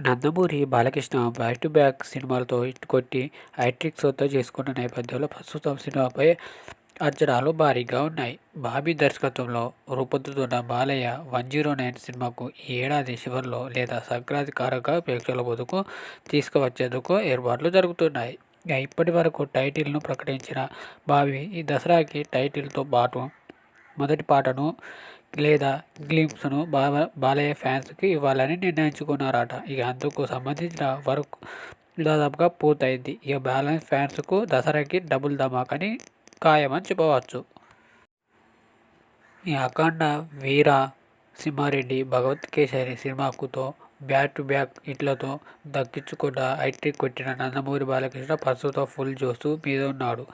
Nandamuri Balakrishna back to back సినిమాలతో hit కొట్టి hat trick సొంతం చేసుకున్న నేపథ్యంలో ప్రస్తుతం సినిమాపై అంచనాలు భారీగా ఉన్నాయి. బాబీ దర్శకత్వంలో రూపొందుతున్న బాలయ్య 109 సినిమాకు ఈ ఏడాది చివరిలో లేదా సంక్రాంతి కారక ప్రేక్షకుల ముందుకు తీసుకువచ్చేందుకు ఏర్పాట్లు జరుగుతున్నాయి. ఇప్పటి వరకు టైటిల్ను ప్రకటించిన బాబీ ఈ దసరాకి టైటిల్తో పాటు మొదటి పాటను లేదా గ్లింప్స్ను బాలయ్య ఫ్యాన్స్కి ఇవ్వాలని నిర్ణయించుకున్నారట. అందుకు సంబంధించిన వర్క్ దాదాపుగా పూర్తయింది. బ్యాలెన్స్ ఫ్యాన్స్కు దసరాకి డబుల్ ధమాకని ఖాయమని చెప్పవచ్చు. అఖండ, వీర సింహారెడ్డి, భగవత్ కేసరి సినిమాకుతో బ్యాక్ టు బ్యాక్ హిట్లతో దక్కించుకున్న హ్యాట్రిక్ కొట్టిన నందమూరి బాలకృష్ణ ప్రస్తుతం ఫుల్ జోష్ మీద ఉన్నాడు.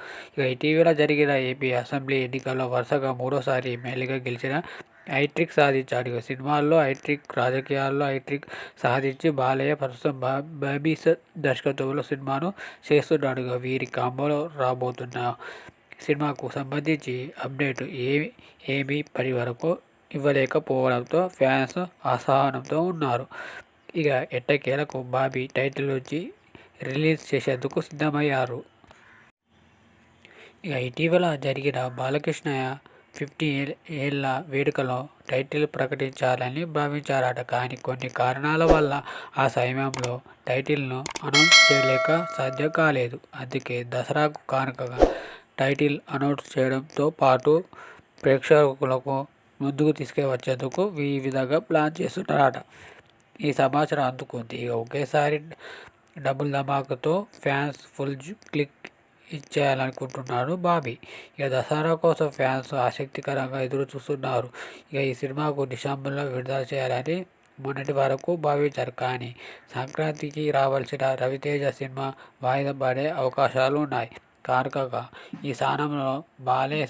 ఇటీవల జరిగిన ఏపీ అసెంబ్లీ ఎన్నికల్లో వరుసగా మూడోసారి ఎమ్మెల్యేగా గెలిచిన హ్యాట్రిక్ సాధించాడు. సినిమాల్లో హ్యాట్రిక్, రాజకీయాల్లో హ్యాట్రిక్ సాధించి బాలయ్య ప్రస్తుతం బాబీ దర్శకత్వంలో సినిమాను చేస్తున్నాడు. వీరి కాంబోలో రాబోతున్న సినిమాకు సంబంధించి అప్డేట్ ఏమీ ఇప్పటి వరకు ఇవ్వలేకపోవడంతో ఫ్యాన్స్ అసహనంతో ఉన్నారు. ఎట్టకేలకు బాబీ టైటిల్ నుంచి రిలీజ్ చేసేందుకు సిద్ధమయ్యారు. ఇటీవల జరిగిన బాలకృష్ణ 50 ఏళ్ల వేడుకలో టైటిల్ ప్రకటించాలని భావించారట. కానీ కొన్ని కారణాల వల్ల ఆ సమయంలో టైటిల్ను అనౌన్స్ చేయలేక సాధ్యం కాలేదు. అందుకే దసరాకు కానుకగా టైటిల్ అనౌన్స్ చేయడంతో పాటు ప్రేక్షకులకు ముందుకు తీసుకువచ్చేందుకు ఈ విధంగా ప్లాన్ చేస్తున్నారట. ఈ సమాచారం అందుకుంది. ఒకేసారి డబుల్ ధమాకాతో ఫ్యాన్స్ ఫుల్ క్లిక్ ఇచ్చేయాలనుకుంటున్నాడు బాబీ. దసరా కోసం ఫ్యాన్స్ ఆసక్తికరంగా ఎదురు చూస్తున్నారు. ఈ సినిమాకు డిసెంబర్లో విడుదల చేయాలని మొన్నటి వరకు భావించారు. కానీ సంక్రాంతికి రావాల్సిన రవితేజ సినిమా వాయిదా పడే అవకాశాలు ఉన్నాయి. కానుకగా ఈ స్థానంలో బాలే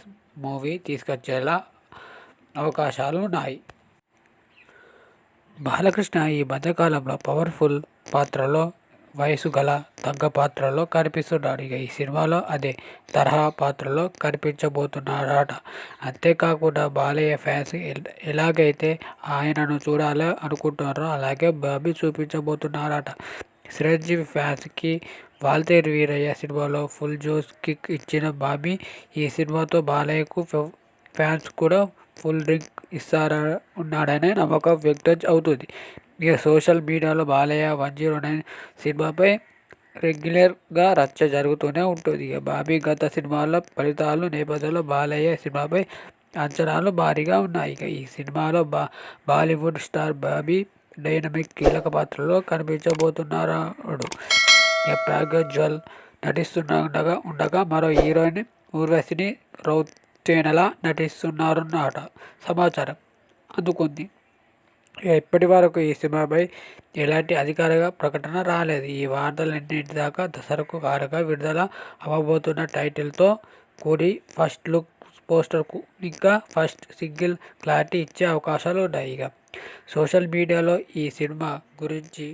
మూవీ తీసుకొచ్చేలా అవకాశాలు ఉన్నాయి. బాలకృష్ణ ఈ మధ్యకాలంలో పవర్ఫుల్ పాత్రలో, వయసు గల తగ్గ పాత్రలో కనిపిస్తున్నాడు. ఈ సినిమాలో అదే తరహా పాత్రలో కనిపించబోతున్నాడట. అంతేకాకుండా బాలయ్య ఫ్యాన్స్ ఎలాగైతే ఆయనను చూడాలి అనుకుంటున్నారో అలాగే బాబీ చూపించబోతున్నారట. చిరంజీవి ఫ్యాన్స్కి వాల్తేరు వీరయ్య సినిమాలో ఫుల్ జోష్ కిక్ ఇచ్చిన బాబీ ఈ సినిమాతో బాలయ్యకు ఫ్యాన్స్ కూడా ఫుల్ డ్రింక్ ఉన్నాడనే నమ్మకం వ్యక్తం అవుతుంది. సోషల్ మీడియాలో బాలయ్య 109 సినిమాపై రెగ్యులర్గా రచ్చ జరుగుతూనే ఉంటుంది. బాబీ గత సినిమాల ఫలితాల నేపథ్యంలో బాలయ్య సినిమాపై అంచనాలు భారీగా ఉన్నాయి. ఈ సినిమాలో బాలీవుడ్ స్టార్ బాబీ డైనమిక్ కీలక పాత్రలో కనిపించబోతున్నాడు. ప్రజ్వల్ నటిస్తుండగా మరో హీరోయిన్ ఊర్వశిని రౌతేనలా నటిస్తున్నారన్నమాట సమాచారం అందుకుంది. ఇప్పటి వరకు ఈ సినిమాపై ఎలాంటి అధికారిక ప్రకటన రాలేదు. ఈ వార్తలన్నింటి దాకా దసరాకు కారక విడుదల అవ్వబోతున్న టైటిల్తో కూడి ఫస్ట్ లుక్ పోస్టర్కు ఇంకా ఫస్ట్ సింగిల్ క్లారిటీ ఇచ్చే అవకాశాలు ఉన్నాయి. సోషల్ మీడియాలో ఈ సినిమా గురించి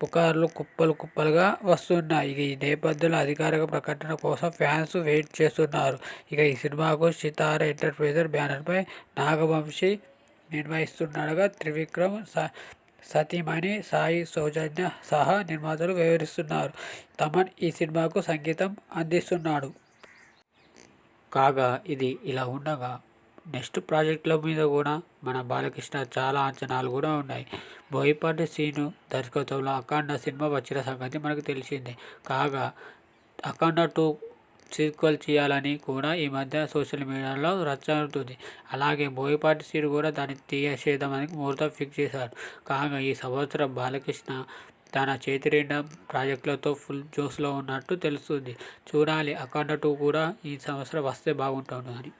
పుకార్లు కుప్పలుగా వస్తున్నాయి. ఈ నేపథ్యంలో అధికారిక ప్రకటన కోసం ఫ్యాన్స్ వెయిట్ చేస్తున్నారు. ఈ సినిమాకు సితార ఎంటర్ప్రైజెస్ బ్యానర్పై నాగవంశీ నిర్వహిస్తుండగా త్రివిక్రమ్ సతీమణి సాయి సౌజన్య సహా నిర్మాతలు వ్యవహరిస్తున్నారు. తమన్ ఈ సినిమాకు సంగీతం అందిస్తున్నాడు. కాగా ఇది ఇలా ఉండగా నెక్స్ట్ ప్రాజెక్టుల మీద కూడా మన బాలకృష్ణ చాలా అంచనాలు కూడా ఉన్నాయి. బోయపాటి శ్రీను దర్శకత్వంలో అఖండ సినిమా వచ్చిన సంగతి మనకు తెలిసిందే. కాగా అఖండ 2 సీక్వెల్ చేయాలని కూడా ఈ మధ్య సోషల్ మీడియాలో రచ్చ అవుతుంది. అలాగే బోయపాటి శ్రీను కూడా దాన్ని తీసేద్దామని ముహూర్తం ఫిక్స్ చేశారు. కాగా ఈ సంవత్సరం బాలకృష్ణ తన చేతినిండా ప్రాజెక్టులతో ఫుల్ జోష్లో ఉన్నట్టు తెలుస్తుంది. చూడాలి అఖండ 2 కూడా ఈ సంవత్సరం వస్తే బాగుంటుంది అని.